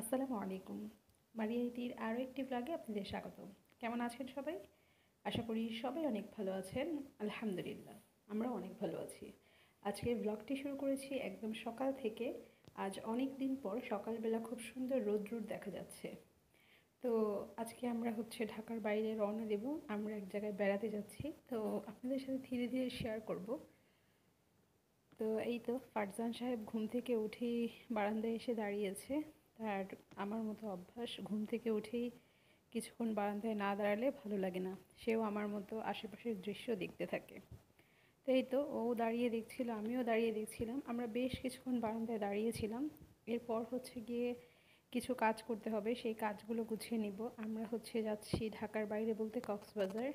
আসসালামু আলাইকুম। মারিয়াইটির আরও একটি ব্লগে আপনাদের স্বাগত। কেমন আছেন সবাই? আশা করি সবাই অনেক ভালো আছেন। আলহামদুলিল্লাহ, আমরাও অনেক ভালো আছি। আজকের ব্লগটি শুরু করেছি একদম সকাল থেকে। আজ অনেক দিন পর সকালবেলা খুব সুন্দর রোদ দেখা যাচ্ছে। তো আজকে আমরা ঢাকার বাইরে রওনা দেব। আমরা এক জায়গায় বেড়াতে যাচ্ছি। তো আপনাদের সাথে ধীরে ধীরে শেয়ার করব। তো এই তো ফারজান সাহেব ঘুম থেকে উঠেই বারান্দায় এসে দাঁড়িয়েছে। তার আমার মতো অভ্যাস, ঘুম থেকে উঠেই কিছুক্ষণ বারান্দায় না দাঁড়ালে ভালো লাগে না। সেও আমার মতো আশেপাশের দৃশ্য দেখতে থাকে। তো এই তো ও দাঁড়িয়ে দেখছিল, আমিও দাঁড়িয়ে দেখছিলাম। আমরা বেশ কিছুক্ষণ বারান্দায় দাঁড়িয়েছিলাম। এরপর গিয়ে কিছু কাজ করতে হবে, সেই কাজগুলো গুছিয়ে নিব। আমরা যাচ্ছি ঢাকার বাইরে বলতে কক্সবাজার।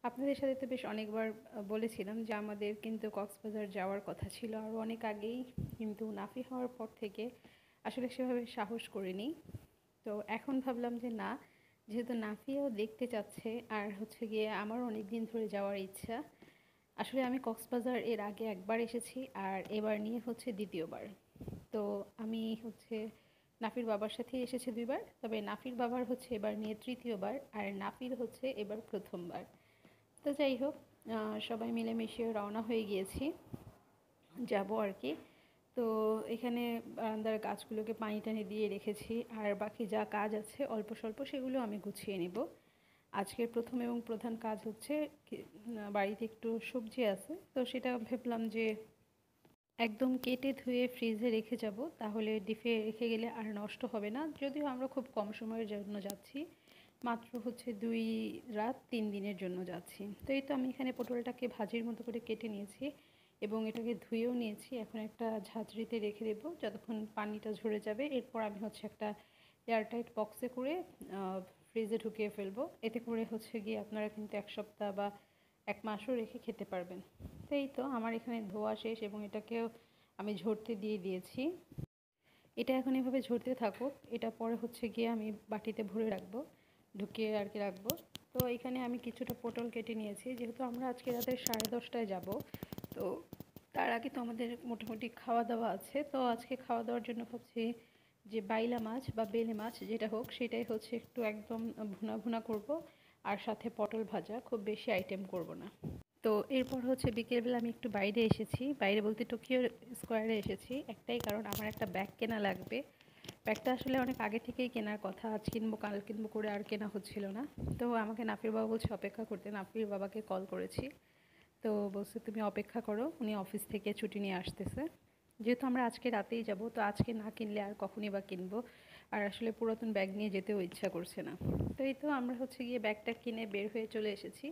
আপনাদের সাথে তো বেশ অনেকবার বলেছিলাম যে আমাদের কিন্তু কক্সবাজার যাওয়ার কথা ছিল আরও অনেক আগেই, কিন্তু নাফি হওয়ার পর থেকে আসলে সেভাবে সাহস করিনি। তো এখন ভাবলাম যে না, যেহেতু নাফিও দেখতে চাচ্ছে আর গিয়ে আমারও অনেক দিন ধরে যাওয়ার ইচ্ছা। আসলে আমি কক্সবাজার এর আগে একবার এসেছি আর এবার নিয়ে দ্বিতীয়বার। তো আমি নাফির বাবার সাথে এসেছি দুইবার, তবে নাফির বাবার এবার নিয়ে তৃতীয়বার, আর নাফির এবার প্রথমবার। তো যাই হোক, সবাই মিলেমিশে রওনা হয়ে গিয়েছি, যাব আর কি। তো এখানে বারান্দার গাছগুলোকে পানি টানি দিয়ে রেখেছি, আর বাকি যা কাজ আছে অল্প স্বল্প সেগুলো আমি গুছিয়ে নিব। আজকের প্রথম এবং প্রধান কাজ বাড়িতে একটু সবজি আছে, তো সেটা ভাবলাম যে একদম কেটে ধুয়ে ফ্রিজে রেখে যাব, তাহলে ডিপে রেখে গেলে আর নষ্ট হবে না। যদিও আমরা খুব কম সময়ের জন্য যাচ্ছি, মাত্র 2 রাত 3 দিনের জন্য যাচ্ছি। তো এই তো আমি এখানে পটলটাকে ভাজির মতো করে কেটে নিয়েছি এবং এটাকে ধুয়েও নিয়েছি। এখন একটা ঝাঁঝরিতে রেখে দেবো যতক্ষণ পানিটা ঝরে যাবে। এরপর আমি একটা এয়ারটাইট বক্সে করে ফ্রিজে ঢুকিয়ে ফেলবো। এতে করে গিয়ে আপনারা কিন্তু 1 সপ্তাহ বা 1 মাসও রেখে খেতে পারবেন। তো এই তো আমার এখানে ধোয়া শেষ এবং এটাকেও আমি ঝরতে দিয়ে দিয়েছি। এটা এখন এভাবে ঝরতে থাকুক। এটা পরে গিয়ে আমি বাটিতে ভরে রাখবো, ঢুকিয়ে আর কি রাখবো। তো এখানে আমি কিছুটা পটল কেটে নিয়েছি, যেহেতু আমরা আজকে রাতে 10:30টায় যাব। তো তার আগে তো আমাদের মোটামুটি খাওয়া দাওয়া আছে। তো আজকে খাওয়া দাওয়ার জন্য ভাবছি যে বাইলা মাছ বা বেলে মাছ যেটা হোক, সেটাই একটু একদম ভুনা ভুনা করব, আর সাথে পটল ভাজা, খুব বেশি আইটেম করব না। তো এরপর বিকেলবেলা আমি একটু বাইরে এসেছি, বাইরে বলতে টোকিও স্কোয়ারে এসেছি। একটাই কারণ, আমার একটা ব্যাগ কেনা লাগবে। ব্যাগটা আসলে অনেক আগে থেকেই কেনার কথা, আজ কিনবো কাল কিনবো করে আর কেনা হচ্ছিল না। তো আমাকে নাফির বাবা বলছে অপেক্ষা করতে। নাফির বাবাকে কল করেছি, তো বলছে তুমি অপেক্ষা করো, উনি অফিস থেকে ছুটি নিয়ে আসতেছে। যেহেতু আমরা আজকে রাতেই যাব, তো আজকে না কিনলে আর কখনই বা কিনবো। আর আসলে পুরাতন ব্যাগ নিয়ে যেতেও ইচ্ছা করছে না। তো এই তো আমরা গিয়ে ব্যাগটা কিনে বের হয়ে চলে এসেছি।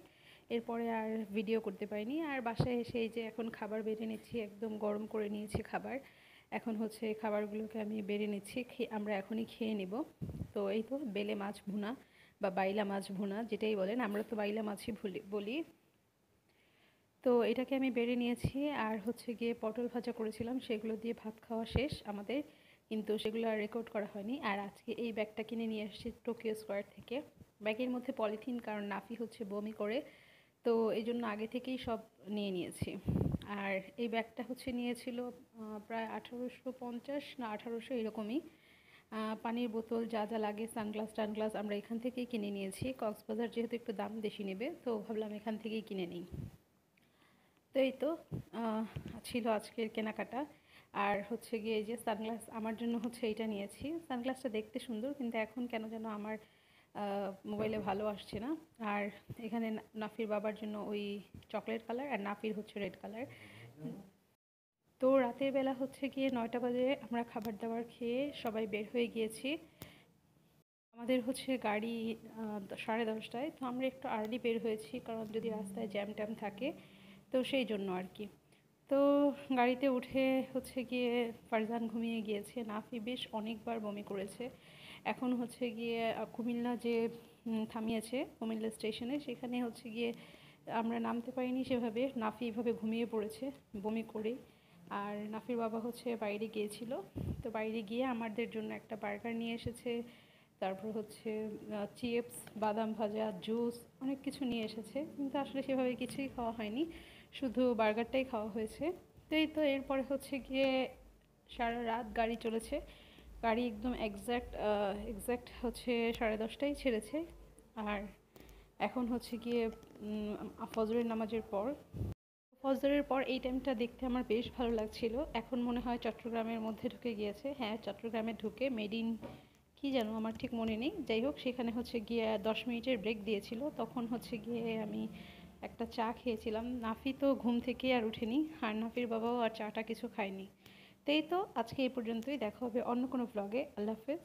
এরপরে আর ভিডিও করতে পারিনি। আর বাসায় এসে এই যে এখন খাবার বেড়ে নিচ্ছি, একদম গরম করে নিয়েছি খাবার। এখন এই খাবারগুলোকে আমি বেড়ে নিচ্ছি, আমরা এখনই খেয়ে নিব। তো এই তো বেলে মাছ ভুনা বা বাইলা মাছ ভুনা যেটাই বলেন, আমরা তো বাইলা মাছই বলি। তো এটাকে আমি বেড়ে নিয়েছি, আর গিয়ে পটল ভাজা করেছিলাম, সেগুলো দিয়ে ভাত খাওয়া শেষ আমাদের, কিন্তু সেগুলো আর রেকর্ড করা হয়নি। আর আজকে এই ব্যাগটা কিনে নিয়ে এসেছি টোকিও স্কোয়ার থেকে। ব্যাগের মধ্যে পলিথিন, কারণ নাফি বমি করে, তো এই জন্য আগে থেকেই সব নিয়ে নিয়েছি। আর এই ব্যাগটা নিয়েছিল প্রায় 1850 না 1800 এরকমই। পানির বোতল যা যা লাগে, সানগ্লাস টানগ্লাস আমরা এখান থেকেই কিনে নিয়েছি। কক্সবাজার যেহেতু একটু দাম বেশি নেবে, তো ভাবলাম এখান থেকেই কিনে নিই। তো এই তো ছিল আজকের কেনাকাটা। আর গিয়ে এই যে সানগ্লাস আমার জন্য এইটা নিয়েছি। সানগ্লাসটা দেখতে সুন্দর, কিন্তু এখন কেন যেন আমার মোবাইলে ভালো আসছে না। আর এখানে নাফির বাবার জন্য ওই চকলেট কালার, আর নাফির রেড কালার। তো রাতের বেলা গিয়ে 9টা বাজে আমরা খাবার দাবার খেয়ে সবাই বের হয়ে গিয়েছি। আমাদের গাড়ি 10:30টায়, তো আমরা একটু আর্লি বের হয়েছি, কারণ যদি রাস্তায় জ্যাম ট্যাম থাকে, তো সেই জন্য আর কি। তো গাড়িতে উঠে গিয়ে ফারজান ঘুমিয়ে গিয়েছে। নাফি বেশ অনেকবার বমি করেছে। এখন গিয়ে কুমিল্লা যে থামিয়েছে কুমিল্লা স্টেশনে, সেখানে গিয়ে আমরা নামতে পারিনি সেভাবে। নাফি এভাবে ঘুমিয়ে পড়েছে বমি করে। আর নাফির বাবা বাইরে গিয়েছিল, তো বাইরে গিয়ে আমাদের জন্য একটা বার্গার নিয়ে এসেছে। তারপর চিপস, বাদাম ভাজা, জুস, অনেক কিছু নিয়ে এসেছে, কিন্তু আসলে সেভাবে কিছুই খাওয়া হয়নি, শুধু বার্গারটাই খাওয়া হয়েছে। তো এই তো এরপরে গিয়ে সারা রাত গাড়ি চলেছে। গাড়ি একদম এক্স্যাক্ট হচ্ছে 10:30টায় ছেড়েছে। আর এখন হচ্ছে গিয়ে ফজরের নামাজের পর। ফজরের পর এই টাইমটা দেখতে আমার বেশ ভালো লাগছিল। এখন মনে হয় চট্টগ্রামের মধ্যে ঢুকে গিয়েছে। হ্যাঁ, চট্টগ্রামে ঢুকে মেড ইন কী যেন আমার ঠিক মনে নেই। যাই হোক, সেখানে হচ্ছে গিয়ে 10 মিনিটের ব্রেক দিয়েছিল। তখন হচ্ছে গিয়ে আমি একটা চা খেয়েছিলাম। নাফি তো ঘুম থেকে আর উঠেনি, আর নাফির বাবাও আর চাটা কিছু খায়নি। তো এই তো আজকে এই পর্যন্তই। দেখা হবে অন্য কোনো ব্লগে। আল্লাহ হাফেজ।